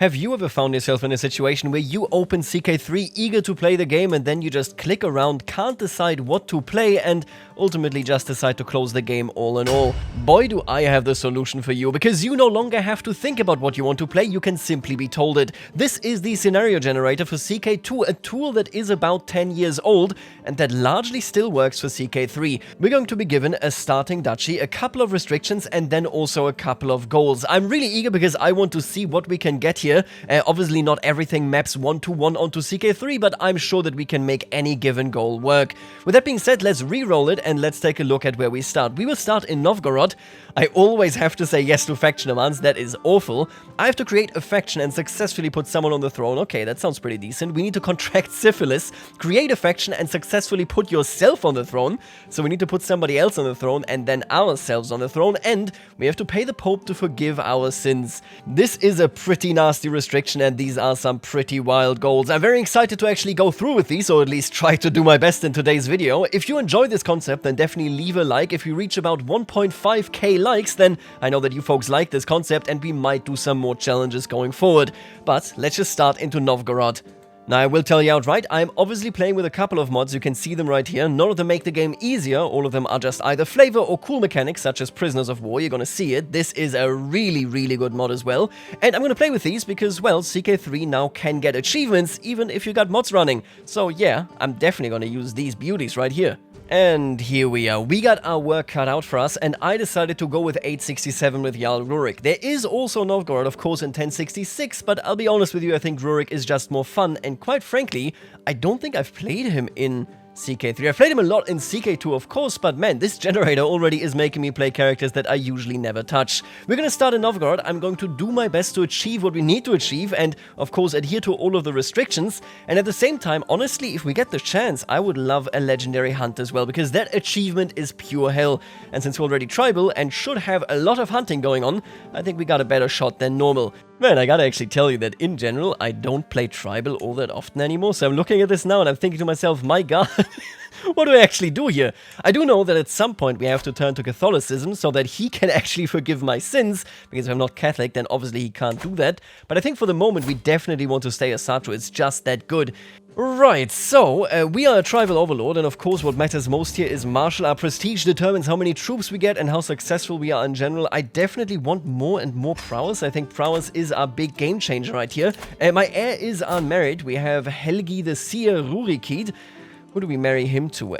Have you ever found yourself in a situation where you open CK3 eager to play the game and then you just click around, can't decide what to play and ultimately just decide to close the game all in all? Boy, do I have the solution for you, because you no longer have to think about what you want to play, you can simply be told it. This is the scenario generator for CK2, a tool that is about 10 years old and that largely still works for CK3. We're going to be given a starting duchy, a couple of restrictions and then also a couple of goals. I'm really eager because I want to see what we can get here. Obviously not everything maps one-to-one onto CK3, but I'm sure that we can make any given goal work. With that being said, let's re-roll it and let's take a look at where we start. We will start in Novgorod. I always have to say yes to faction demands, that is awful. I have to create a faction and successfully put someone on the throne. Okay, that sounds pretty decent. We need to contract syphilis, create a faction and successfully put yourself on the throne. So we need to put somebody else on the throne and then ourselves on the throne, and we have to pay the Pope to forgive our sins. This is a pretty nasty restriction and these are some pretty wild goals. I'm very excited to actually go through with these, or at least try to do my best in today's video. If you enjoy this concept, then definitely leave a like. If we reach about 1.5k likes, then I know that you folks like this concept and we might do some more challenges going forward. But let's just start into Novgorod. Now, I will tell you outright, I'm obviously playing with a couple of mods. You can see them right here. None of them make the game easier. All of them are just either flavor or cool mechanics, such as Prisoners of War. You're gonna see it. This is a really, really good mod as well. And I'm gonna play with these because, well, CK3 now can get achievements, even if you got mods running. So yeah, I'm definitely gonna use these beauties right here. And here we are. We got our work cut out for us, and I decided to go with 867 with Jarl Rurik. There is also Novgorod, of course, in 1066, but I'll be honest with you, I think Rurik is just more fun, and quite frankly, I don't think I've played him in CK3. I've played him a lot in CK2, of course, but man, this generator already is making me play characters that I usually never touch. We're gonna start in Novgorod. I'm going to do my best to achieve what we need to achieve and, of course, adhere to all of the restrictions. And at the same time, honestly, if we get the chance, I would love a legendary hunt as well, because that achievement is pure hell. And since we're already tribal and should have a lot of hunting going on, I think we got a better shot than normal. Man, I gotta actually tell you that in general, I don't play tribal all that often anymore, so I'm looking at this now and I'm thinking to myself, my god, what do I actually do here? I do know that at some point we have to turn to Catholicism so that he can actually forgive my sins, because if I'm not Catholic, then obviously he can't do that. But I think for the moment, we definitely want to stay as Satru. It's just that good. Right, so we are a tribal overlord, and of course what matters most here is martial. Our prestige determines how many troops we get and how successful we are in general. I definitely want more and more prowess. I think prowess is our big game changer right here. My heir is unmarried. We have Helgi the Seer Rurikid. Who do we marry him to?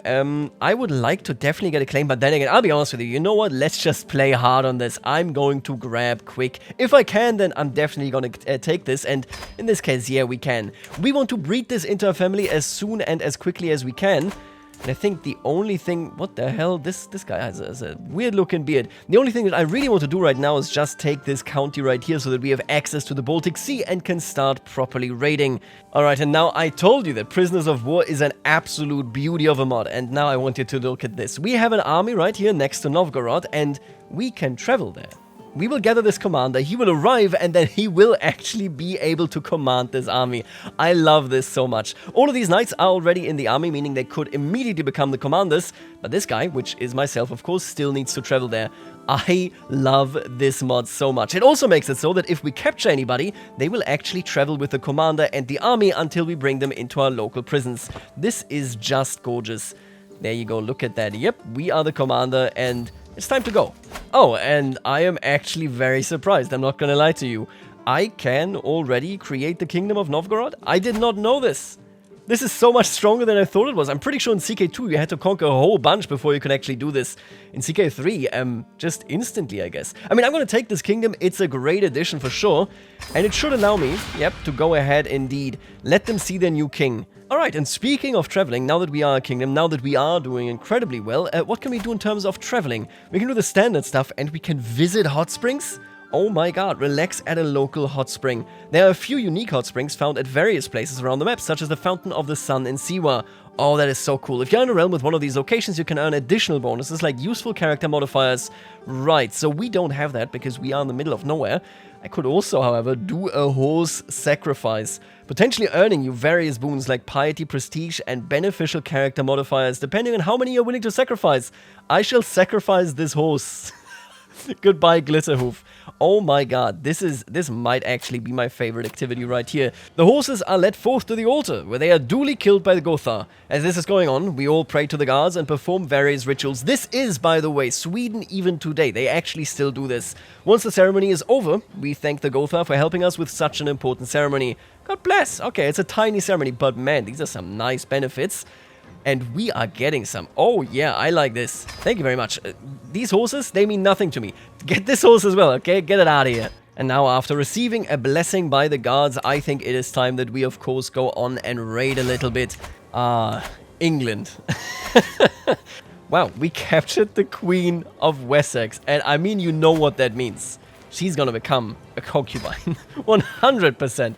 I would like to definitely get a claim, but then again, I'll be honest with you. You know what? Let's just play hard on this. I'm going to grab quick. If I can, then I'm definitely going to take this. And in this case, yeah, we can. We want to breed this into our family as soon and as quickly as we can. And I think the only thing... What the hell? This guy has a weird-looking beard. The only thing that I really want to do right now is just take this county right here so that we have access to the Baltic Sea and can start properly raiding. Alright, and now I told you that Prisoners of War is an absolute beauty of a mod. And now I want you to look at this. We have an army right here next to Novgorod, and we can travel there. We will gather this commander, he will arrive, and then he will actually be able to command this army. I love this so much. All of these knights are already in the army, meaning they could immediately become the commanders, but this guy, which is myself, of course, still needs to travel there. I love this mod so much. It also makes it so that if we capture anybody, they will actually travel with the commander and the army until we bring them into our local prisons. This is just gorgeous. There you go, look at that. Yep, we are the commander, and it's time to go. Oh, and I am actually very surprised, I'm not gonna lie to you. I can already create the Kingdom of Novgorod? I did not know this. This is so much stronger than I thought it was. I'm pretty sure in CK2 you had to conquer a whole bunch before you could actually do this. In CK3, just instantly, I guess. I mean, I'm gonna take this kingdom. It's a great addition for sure. And it should allow me, yep, to go ahead indeed. Let them see their new king. Alright, and speaking of traveling, now that we are a kingdom, now that we are doing incredibly well, what can we do in terms of traveling? We can do the standard stuff and we can visit hot springs? Oh my god, relax at a local hot spring. There are a few unique hot springs found at various places around the map, such as the Fountain of the Sun in Siwa. Oh, that is so cool. If you're in a realm with one of these locations, you can earn additional bonuses like useful character modifiers. Right, so we don't have that because we are in the middle of nowhere. I could also, however, do a horse sacrifice, potentially earning you various boons like piety, prestige, and beneficial character modifiers, depending on how many you're willing to sacrifice. I shall sacrifice this horse. Goodbye, Glitterhoof. Oh my god, this might actually be my favorite activity right here. The horses are led forth to the altar, where they are duly killed by the Gotha. As this is going on, we all pray to the gods and perform various rituals. This is, by the way, Sweden even today. They actually still do this. Once the ceremony is over, we thank the Gotha for helping us with such an important ceremony. God bless. Okay, it's a tiny ceremony, but man, these are some nice benefits. And we are getting some. Oh, yeah, I like this. Thank you very much. These horses, they mean nothing to me. Get this horse as well, okay? Get it out of here. And now, after receiving a blessing by the gods, I think it is time that we, of course, go on and raid a little bit. England. Wow, we captured the Queen of Wessex. And I mean, you know what that means. She's gonna become a concubine. 100%.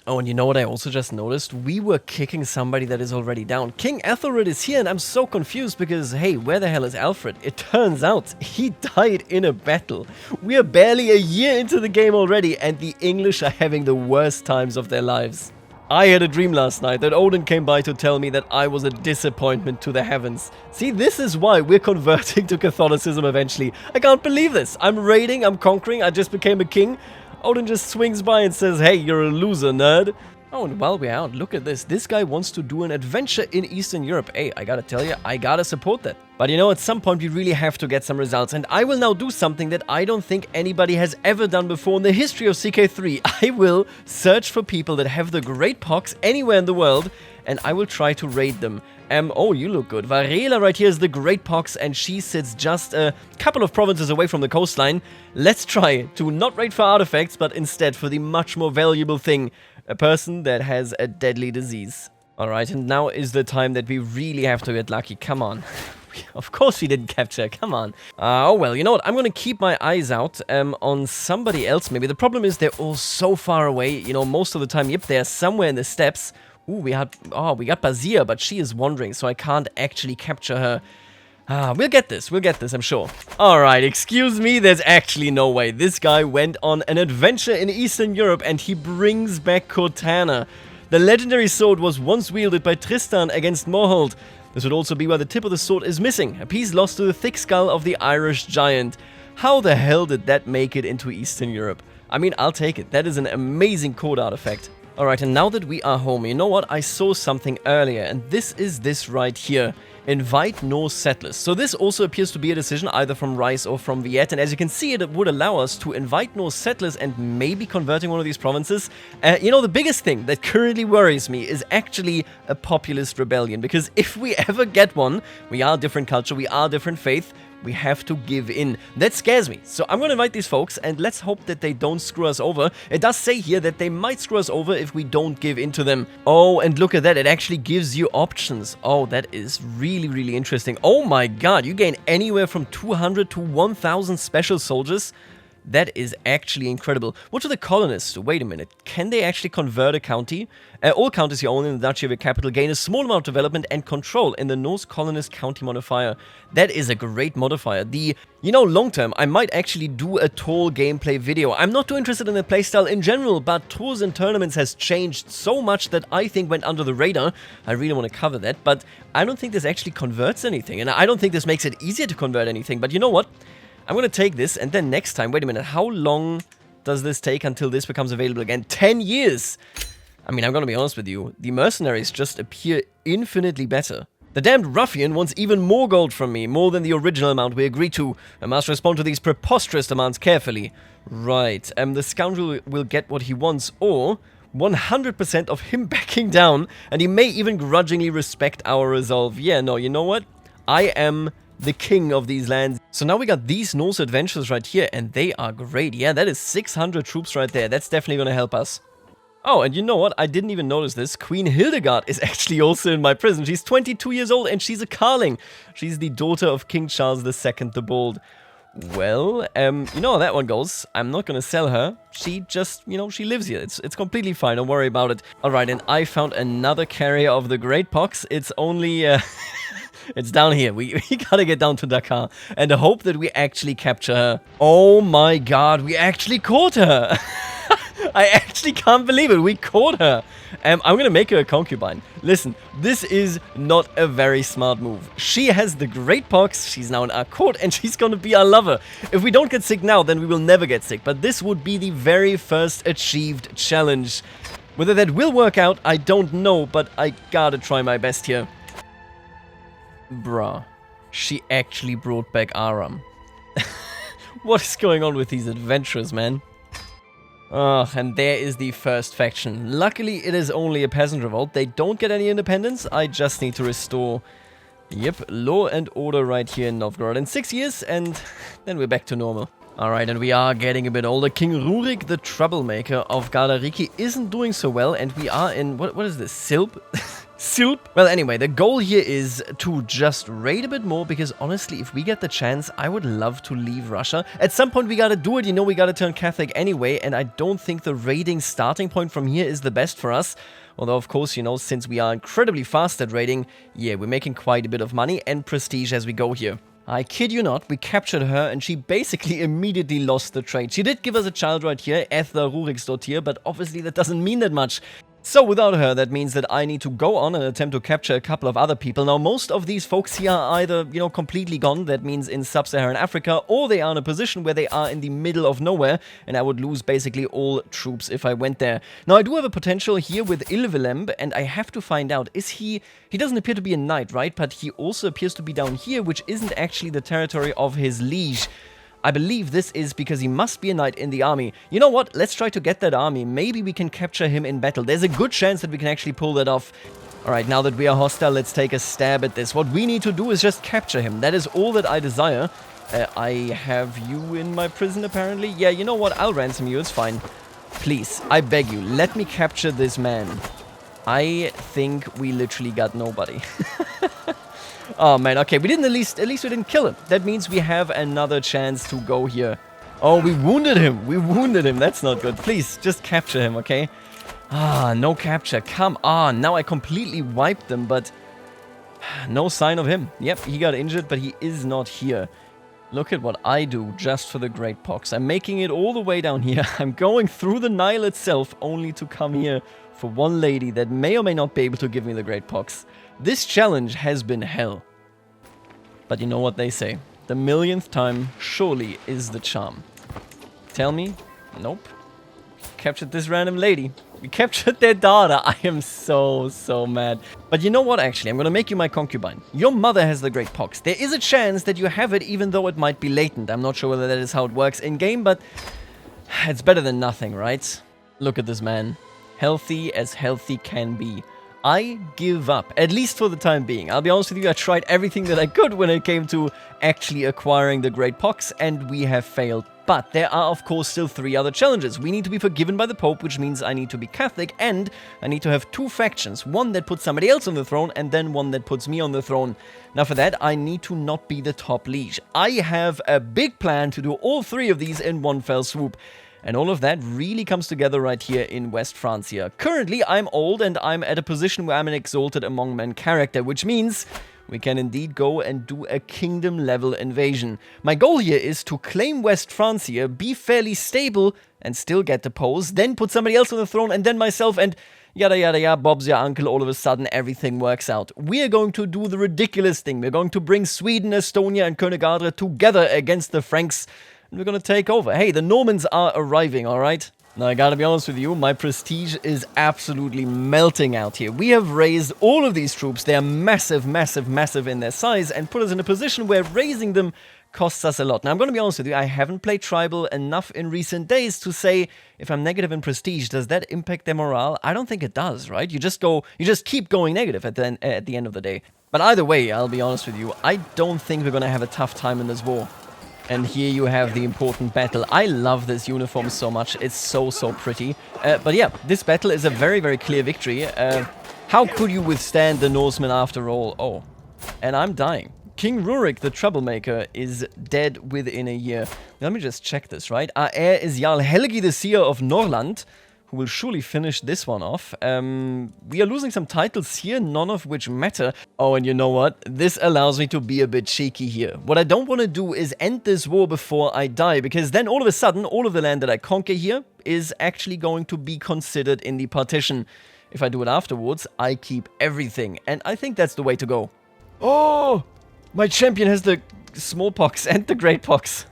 Oh, and you know what I also just noticed? We were kicking somebody that is already down. King Ethelred is here, and I'm so confused because, hey, where the hell is Alfred? It turns out he died in a battle. We are barely a year into the game already, and the English are having the worst times of their lives. I had a dream last night that Odin came by to tell me that I was a disappointment to the heavens. See, this is why we're converting to Catholicism eventually. I can't believe this. I'm raiding, I'm conquering, I just became a king. Odin just swings by and says, hey, you're a loser, nerd. Oh, and while we're out, look at this. This guy wants to do an adventure in Eastern Europe. Hey, I gotta tell you, I gotta support that. But you know, at some point we really have to get some results. And I will now do something that I don't think anybody has ever done before in the history of CK3. I will search for people that have the Great Pox anywhere in the world, and I will try to raid them. Oh, you look good. Varela right here is the Great Pox, and she sits just a couple of provinces away from the coastline. Let's try to not raid for artifacts, but instead for the much more valuable thing, a person that has a deadly disease. Alright, and now is the time that we really have to get lucky. Come on. Of course we didn't capture, come on. Oh well, you know what, I'm gonna keep my eyes out on somebody else maybe. The problem is they're all so far away, you know, most of the time, yep, they're somewhere in the steppes. Ooh, we got Bazir, but she is wandering, so I can't actually capture her. We'll get this, I'm sure. Alright, excuse me, there's actually no way. This guy went on an adventure in Eastern Europe and he brings back Cortana. The legendary sword was once wielded by Tristan against Morholt. This would also be why the tip of the sword is missing, a piece lost to the thick skull of the Irish giant. How the hell did that make it into Eastern Europe? I mean, I'll take it. That is an amazing code artifact. Alright, and now that we are home, you know what? I saw something earlier, and this is this right here. Invite Norse settlers. So this also appears to be a decision either from Rice or from Viet, and as you can see, it would allow us to invite Norse settlers and maybe converting one of these provinces. You know, the biggest thing that currently worries me is actually a populist rebellion, because if we ever get one, we are different culture, we are different faith, we have to give in. That scares me. So I'm going to invite these folks, and let's hope that they don't screw us over. It does say here that they might screw us over if we don't give in to them. Oh, and look at that. It actually gives you options. Oh, that is really, really interesting. Oh my god, you gain anywhere from 200 to 1,000 special soldiers. That is actually incredible. What are the colonists? Wait a minute. Can they actually convert a county? All counties you own in the Duchy of your capital gain a small amount of development and control in the Norse colonist county modifier. That is a great modifier. You know, long term, I might actually do a tall gameplay video. I'm not too interested in the playstyle in general, but tours and tournaments has changed so much that I think went under the radar. I really want to cover that, but I don't think this actually converts anything, and I don't think this makes it easier to convert anything, but you know what? I'm going to take this, and then next time, wait a minute, how long does this take until this becomes available again? 10 years! I mean, I'm going to be honest with you, the mercenaries just appear infinitely better. The damned ruffian wants even more gold from me, more than the original amount we agreed to. I must respond to these preposterous demands carefully. Right, the scoundrel will get what he wants, or 100% of him backing down, and he may even grudgingly respect our resolve. Yeah, no, you know what? I am the king of these lands. So now we got these Norse adventures right here, and they are great. Yeah, that is 600 troops right there. That's definitely going to help us. Oh, and you know what? I didn't even notice this. Queen Hildegard is actually also in my prison. She's 22 years old, and she's a Carling. She's the daughter of King Charles II the Bold. Well, you know how that one goes. I'm not gonna sell her. She just, you know, she lives here. It's completely fine. Don't worry about it. Alright, and I found another carrier of the Great Pox. It's only, it's down here. We gotta get down to Dakar and hope that we actually capture her. Oh my god, we actually caught her! I actually can't believe it. We caught her. I'm going to make her a concubine. Listen, this is not a very smart move. She has the great pox. She's now in our court and she's going to be our lover. If we don't get sick now, then we will never get sick. But this would be the very first achieved challenge. Whether that will work out, I don't know, but I gotta try my best here. Bruh. She actually brought back Aram. What is going on with these adventurers, man? Oh, and there is the first faction. Luckily, it is only a peasant revolt. They don't get any independence. I just need to restore, yep, law and order right here in Novgorod in 6 years, and then we're back to normal. Alright, and we are getting a bit older. King Rurik, the troublemaker of Gardariki, isn't doing so well, and we are in, what is this, Silp? Silp? Well, anyway, the goal here is to just raid a bit more, because honestly, if we get the chance, I would love to leave Russia. At some point, we gotta do it, you know, we gotta turn Catholic anyway, and I don't think the raiding starting point from here is the best for us. Although, of course, you know, since we are incredibly fast at raiding, yeah, we're making quite a bit of money and prestige as we go here. I kid you not, we captured her and she basically immediately lost the trade. She did give us a child right here, Ethla Ruriksdottir, but obviously that doesn't mean that much. So without her, that means that I need to go on and attempt to capture a couple of other people. Now, most of these folks here are either, you know, completely gone, that means in sub-Saharan Africa, or they are in a position where they are in the middle of nowhere, and I would lose basically all troops if I went there. Now, I do have a potential here with Ilvelemb, and I have to find out, is he doesn't appear to be a knight, right? But he also appears to be down here, which isn't actually the territory of his liege. I believe this is because he must be a knight in the army. You know what? Let's try to get that army. Maybe we can capture him in battle. There's a good chance that we can actually pull that off. Alright, now that we are hostile, let's take a stab at this. What we need to do is just capture him. That is all that I desire. I have you in my prison, apparently. Yeah, you know what? I'll ransom you. It's fine. Please, I beg you, let me capture this man. I think we literally got nobody. Oh man, okay, we didn't at least we didn't kill him. That means we have another chance to go here. Oh, we wounded him, that's not good. Please, just capture him, okay? Ah, no capture, come on. Now I completely wiped them, but no sign of him. Yep, he got injured, but he is not here. Look at what I do just for the Great Pox. I'm making it all the way down here. I'm going through the Nile itself only to come here for one lady that may or may not be able to give me the Great Pox. This challenge has been hell. But you know what they say. The millionth time surely is the charm. Tell me? Nope. Captured this random lady. We captured their daughter. I am so mad. But you know what, actually? I'm gonna make you my concubine. Your mother has the Great Pox. There is a chance that you have it even though it might be latent. I'm not sure whether that is how it works in-game, but it's better than nothing, right? Look at this man. Healthy as healthy can be. I give up, at least for the time being. I'll be honest with you, I tried everything that I could when it came to actually acquiring the Great Pox, and we have failed. But there are, of course, still 3 other challenges. We need to be forgiven by the Pope, which means I need to be Catholic, and I need to have 2 factions. One that puts somebody else on the throne, and then one that puts me on the throne. Now for that, I need to not be the top liege. I have a big plan to do all 3 of these in one fell swoop. And all of that really comes together right here in West Francia. Currently, I'm old and I'm at a position where I'm an exalted among men character, which means we can indeed go and do a kingdom-level invasion. My goal here is to claim West Francia, be fairly stable, and still get deposed, then put somebody else on the throne, and then myself, and yada yada yada, Bob's your uncle, all of a sudden everything works out. We are going to do the ridiculous thing. We're going to bring Sweden, Estonia, and Königadre together against the Franks. We're gonna take over. Hey, the Normans are arriving, alright? Now, I gotta be honest with you, my prestige is absolutely melting out here. We have raised all of these troops. They are massive in their size and put us in a position where raising them costs us a lot. Now, I'm gonna be honest with you, I haven't played Tribal enough in recent days to say if I'm negative in prestige, does that impact their morale? I don't think it does, right? You just keep going negative at the end of the day. But either way, I'll be honest with you, I don't think we're gonna have a tough time in this war. And here you have the important battle. I love this uniform so much. It's so pretty. But yeah, this battle is a very clear victory. How could you withstand the Norsemen after all? Oh, and I'm dying. King Rurik, the troublemaker, is dead within a year. Let me just check this, right? Our heir is Jarl Helgi the Seer of Norland, who will surely finish this one off. We are losing some titles here, none of which matter. Oh, and you know what? This allows me to be a bit cheeky here. What I don't want to do is end this war before I die, because then all of a sudden, all of the land that I conquer here is actually going to be considered in the partition. If I do it afterwards, I keep everything, and I think that's the way to go. Oh! My champion has the smallpox and the great pox.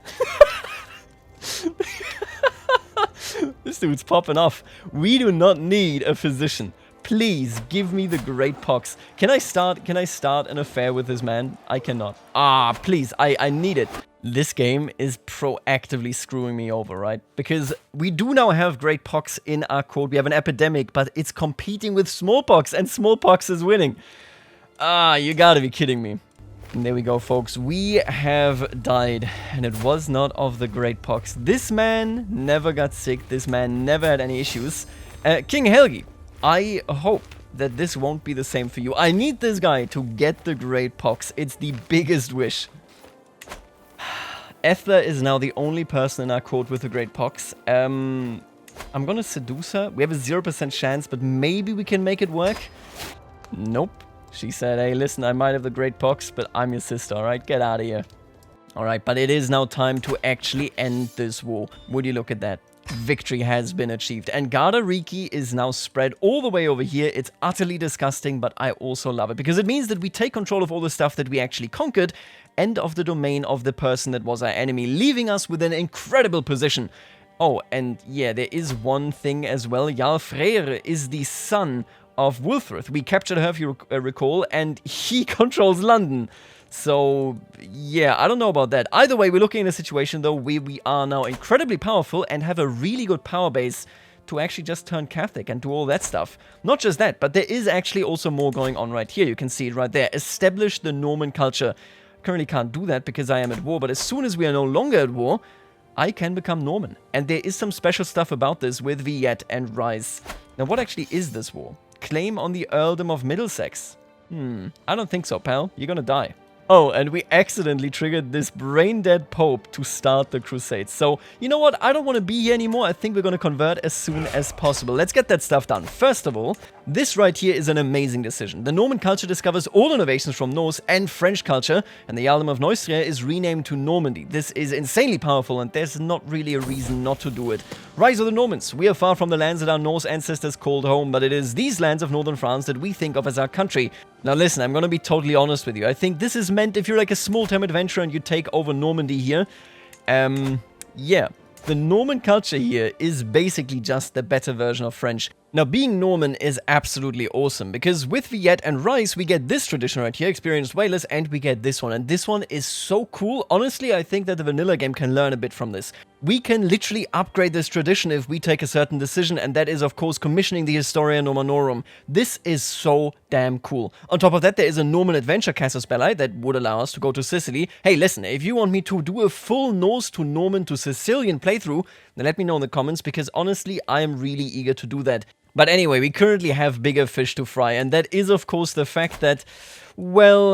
This dude's popping off. We do not need a physician. Please give me the great pox. Can I start an affair with this man? I cannot. Ah, please, I need it. This game is proactively screwing me over, right? Because we do now have great pox in our court. We have an epidemic, but it's competing with smallpox, and smallpox is winning. Ah, you gotta be kidding me. And there we go, folks. We have died, and it was not of the great pox. This man never got sick. This man never had any issues. King Helgi, I hope that this won't be the same for you. I need this guy to get the great pox. It's the biggest wish. Ethla is now the only person in our court with the great pox. I'm gonna seduce her. We have a 0% chance, but maybe we can make it work. Nope. She said, hey, listen, I might have the great pox, but I'm your sister, alright? Get out of here. Alright, but it is now time to actually end this war. Would you look at that? Victory has been achieved. And Gardariki is now spread all the way over here. It's utterly disgusting, but I also love it, because it means that we take control of all the stuff that we actually conquered and of the domain of the person that was our enemy, leaving us with an incredible position. Oh, and yeah, there is one thing as well. Jarl Freyr is the son of Wulfrith. We captured her, if you recall, and he controls London. So, yeah, I don't know about that. Either way, we're looking at a situation, though, where we are now incredibly powerful and have a really good power base to actually just turn Catholic and do all that stuff. Not just that, but there is actually also more going on right here. You can see it right there. Establish the Norman culture. Currently can't do that because I am at war, but as soon as we are no longer at war, I can become Norman. And there is some special stuff about this with Viet and Rise. Now, what actually is this war? Claim on the Earldom of Middlesex. I don't think so, pal. You're gonna die. Oh, and we accidentally triggered this brain-dead Pope to start the Crusades. So, you know what? I don't want to be here anymore. I think we're going to convert as soon as possible. Let's get that stuff done. First of all, this right here is an amazing decision. The Norman culture discovers all innovations from Norse and French culture, and the Earldom of Neustria is renamed to Normandy. This is insanely powerful, and there's not really a reason not to do it. Rise of the Normans. We are far from the lands that our Norse ancestors called home, but it is these lands of northern France that we think of as our country. Now listen, I'm gonna be totally honest with you. I think this is meant if you're like a small-time adventurer and you take over Normandy here. Yeah. The Norman culture here is basically just the better version of French. Now, being Norman is absolutely awesome, because with Viet and Rice, we get this tradition right here, Experienced Whalers, and we get this one. And this one is so cool. Honestly, I think that the vanilla game can learn a bit from this. We can literally upgrade this tradition if we take a certain decision, and that is, of course, commissioning the Historia Normanorum. This is so damn cool. On top of that, there is a Norman adventure casus belli that would allow us to go to Sicily. Hey, listen, if you want me to do a full Norse to Norman to Sicilian playthrough, then let me know in the comments, because honestly, I am really eager to do that. But anyway, we currently have bigger fish to fry, and that is, of course, the fact that, well,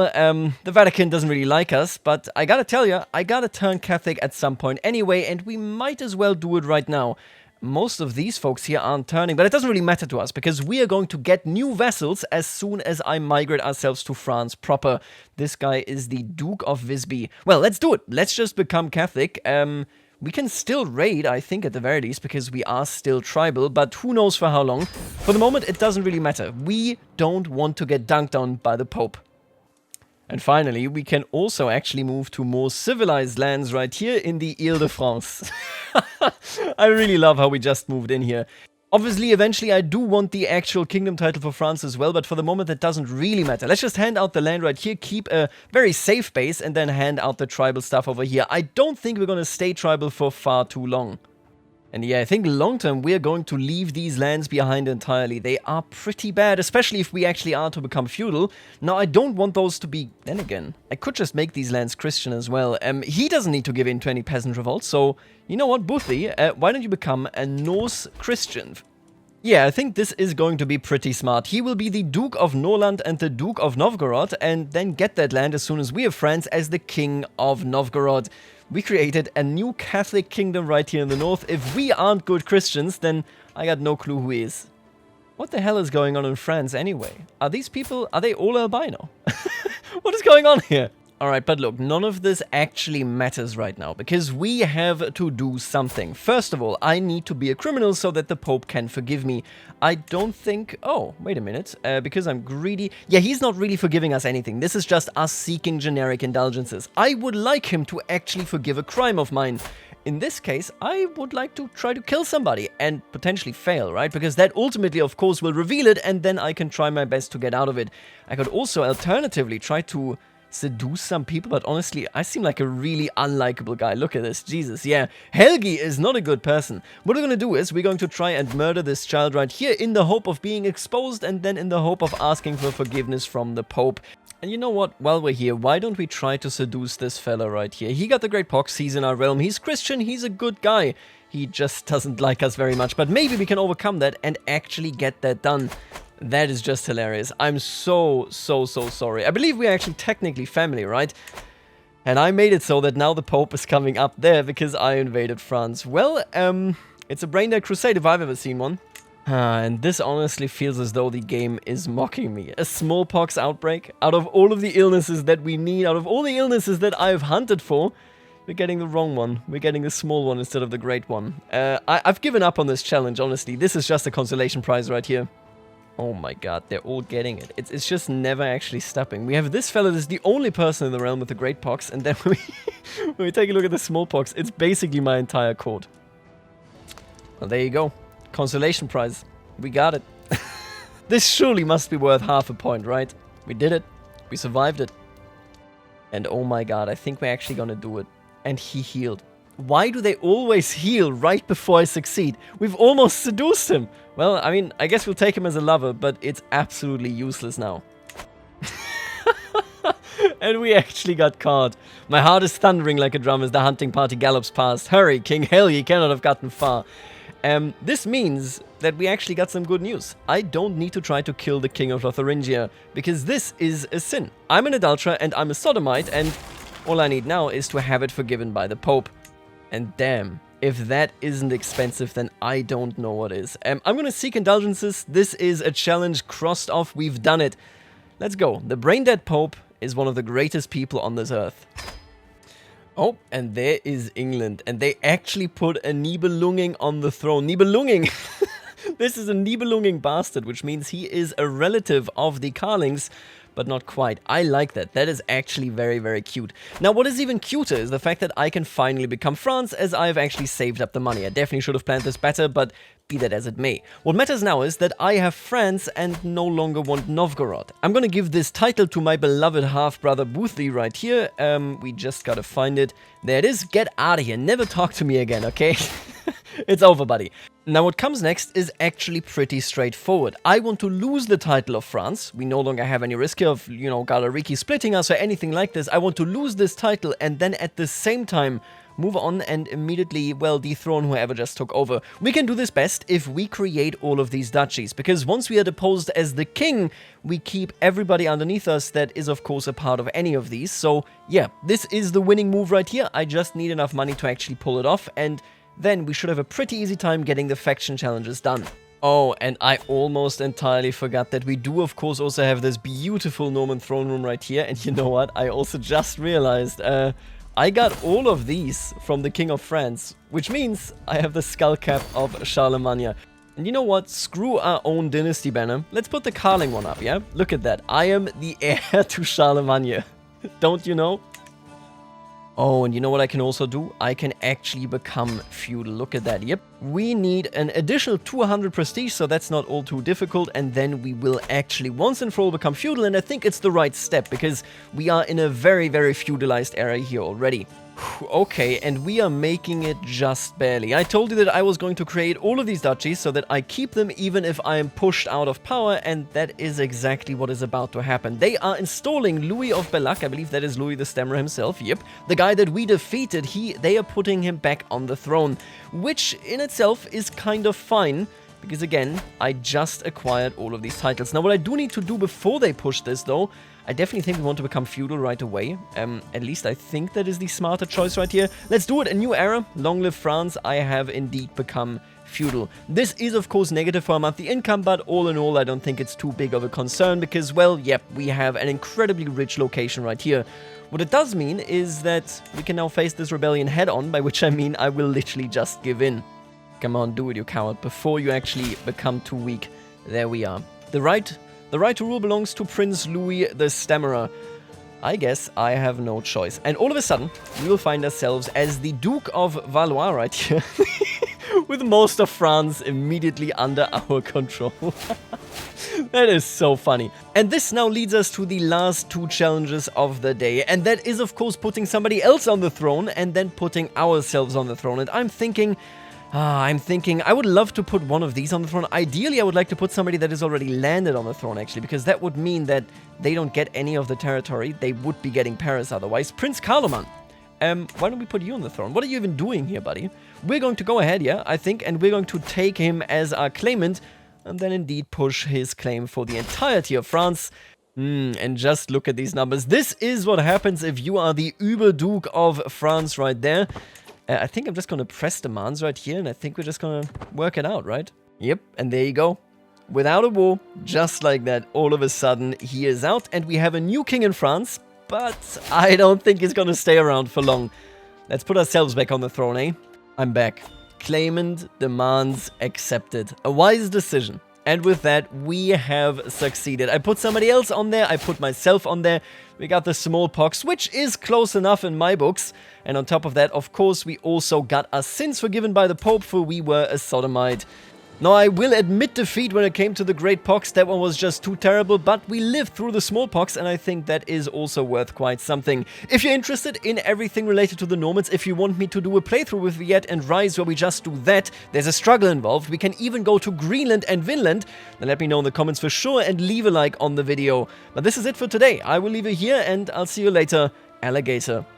the Vatican doesn't really like us, but I gotta tell you, I gotta turn Catholic at some point anyway, and we might as well do it right now. Most of these folks here aren't turning, but it doesn't really matter to us, because we are going to get new vassals as soon as I migrate ourselves to France proper. This guy is the Duke of Visby. Well, let's do it. Let's just become Catholic. We can still raid, I think, at the very least, because we are still tribal, but who knows for how long. For the moment, it doesn't really matter. We don't want to get dunked on by the Pope. And finally, we can also actually move to more civilized lands right here in the Ile-de-France. I really love how we just moved in here. Obviously, eventually, I do want the actual kingdom title for France as well, but for the moment, that doesn't really matter. Let's just hand out the land right here, keep a very safe base, and then hand out the tribal stuff over here. I don't think we're going to stay tribal for far too long. And yeah, I think long term, we're going to leave these lands behind entirely. They are pretty bad, especially if we actually are to become feudal. Now, I don't want those to be... Then again, I could just make these lands Christian as well. He doesn't need to give in to any peasant revolts, so... You know what, Buthi, why don't you become a Norse Christian? Yeah, I think this is going to be pretty smart. He will be the Duke of Norland and the Duke of Novgorod, and then get that land as soon as we have France as the King of Novgorod. We created a new Catholic kingdom right here in the north. If we aren't good Christians, then I got no clue who is. What the hell is going on in France anyway? Are these people, are they all albino? What is going on here? Alright, but look, none of this actually matters right now, because we have to do something. First of all, I need to be a criminal so that the Pope can forgive me. I don't think... Oh, wait a minute. Because I'm greedy... Yeah, he's not really forgiving us anything. This is just us seeking generic indulgences. I would like him to actually forgive a crime of mine. In this case, I would like to try to kill somebody and potentially fail, right? Because that ultimately, of course, will reveal it, and then I can try my best to get out of it. I could also alternatively try to seduce some people, but honestly, I seem like a really unlikable guy. Look at this, Jesus, yeah. Helgi is not a good person. What we're gonna do is, we're going to try and murder this child right here in the hope of being exposed, and then in the hope of asking for forgiveness from the Pope. And you know what, while we're here, why don't we try to seduce this fella right here? He got the Great Pox, he's in our realm, he's Christian, he's a good guy. He just doesn't like us very much, but maybe we can overcome that and actually get that done. That is just hilarious. I'm so sorry. I believe we are actually technically family, right? And I made it so that now the Pope is coming up there because I invaded France. Well, it's a brain dead crusade if I've ever seen one. And this honestly feels as though the game is mocking me. A smallpox outbreak? Out of all of the illnesses that we need, out of all the illnesses that I've hunted for, we're getting the wrong one. We're getting the small one instead of the great one. I've given up on this challenge, honestly. This is just a consolation prize right here. Oh my god, they're all getting it. It's just never actually stopping. We have this fella that is the only person in the realm with the Great Pox, and then when we take a look at the smallpox, it's basically my entire court. Well, there you go. Consolation prize. We got it. This surely must be worth half a point, right? We did it. We survived it. And oh my god, I think we're actually gonna do it. And he healed. Why do they always heal right before I succeed? We've almost seduced him. Well, I mean, I guess we'll take him as a lover, but it's absolutely useless now. And we actually got caught. My heart is thundering like a drum as the hunting party gallops past. Hurry, King Helgi cannot have gotten far. This means that we actually got some good news. I don't need to try to kill the King of Lotharingia, because this is a sin. I'm an adulterer and I'm a sodomite, and all I need now is to have it forgiven by the Pope. And damn, if that isn't expensive, then I don't know what is. I'm gonna seek indulgences. This is a challenge crossed off. We've done it. Let's go. The brain-dead Pope is one of the greatest people on this earth. Oh, and there is England. And they actually put a Nibelunging on the throne. Nibelunging! This is a Nibelunging bastard, which means he is a relative of the Carlings, but not quite. I like that. That is actually very, very cute. Now, what is even cuter is the fact that I can finally become France, as I've actually saved up the money. I definitely should have planned this better, but be that as it may. What matters now is that I have France and no longer want Novgorod. I'm gonna give this title to my beloved half-brother Boothly right here. We just gotta find it. There it is. Get out of here. Never talk to me again, okay? It's over, buddy. Now, what comes next is actually pretty straightforward. I want to lose the title of France. We no longer have any risk of, you know, Galariki splitting us or anything like this. I want to lose this title and then at the same time move on and immediately, well, dethrone whoever just took over. We can do this best if we create all of these duchies, because once we are deposed as the king, we keep everybody underneath us that is, of course, a part of any of these. So, yeah, this is the winning move right here. I just need enough money to actually pull it off, and then we should have a pretty easy time getting the faction challenges done. Oh, and I almost entirely forgot that we do, of course, also have this beautiful Norman throne room right here. And you know what? I also just realized, I got all of these from the King of France, which means I have the skull cap of Charlemagne. And you know what? Screw our own dynasty banner. Let's put the Carling one up, yeah? Look at that. I am the heir to Charlemagne. Don't you know? Oh, and you know what I can also do? I can actually become feudal. Look at that. Yep. We need an additional 200 prestige, so that's not all too difficult. And then we will actually once and for all become feudal. And I think it's the right step because we are in a very, very feudalized era here already. Okay, and we are making it just barely. I told you that I was going to create all of these duchies so that I keep them even if I am pushed out of power, and that is exactly what is about to happen. They are installing Louis of Bellac. I believe that is Louis the Stammerer himself. Yep, the guy that we defeated. They are putting him back on the throne, which in itself is kind of fine, because again, I just acquired all of these titles. Now, what I do need to do before they push this, though, I definitely think we want to become feudal right away. At least I think that is the smarter choice right here. Let's do it. A new era. Long live France. I have indeed become feudal. This is, of course, negative for our monthly income, but all in all, I don't think it's too big of a concern because, well, yep, we have an incredibly rich location right here. What it does mean is that we can now face this rebellion head-on, by which I mean I will literally just give in. Come on, do it, you coward, before you actually become too weak. There we are. The right to rule belongs to Prince Louis the Stammerer. I guess I have no choice. And all of a sudden, we will find ourselves as the Duke of Valois right here. With most of France immediately under our control. That is so funny. And this now leads us to the last two challenges of the day. And that is, of course, putting somebody else on the throne and then putting ourselves on the throne. And I'm thinking, I would love to put one of these on the throne. Ideally, I would like to put somebody that is already landed on the throne, actually, because that would mean that they don't get any of the territory. They would be getting Paris otherwise. Prince Carloman. Why don't we put you on the throne? What are you even doing here, buddy? We're going to go ahead, yeah, I think, and we're going to take him as our claimant, and then indeed push his claim for the entirety of France. And just look at these numbers. This is what happens if you are the Uber-Duke of France right there. I think I'm just going to press demands right here, and I think we're just going to work it out, right? Yep, and there you go. Without a war, just like that, all of a sudden, he is out, and we have a new king in France, but I don't think he's going to stay around for long. Let's put ourselves back on the throne, eh? I'm back. Claimant demands accepted. A wise decision. And with that, we have succeeded. I put somebody else on there. I put myself on there. We got the smallpox, which is close enough in my books. And on top of that, of course, we also got our sins forgiven by the Pope, for we were a sodomite. Now, I will admit defeat when it came to the Great Pox. That one was just too terrible, but we lived through the smallpox, and I think that is also worth quite something. If you're interested in everything related to the Normans, if you want me to do a playthrough with Viet and Rise where we just do that, there's a struggle involved, we can even go to Greenland and Vinland, then let me know in the comments for sure and leave a like on the video. But this is it for today. I will leave it here, and I'll see you later, alligator.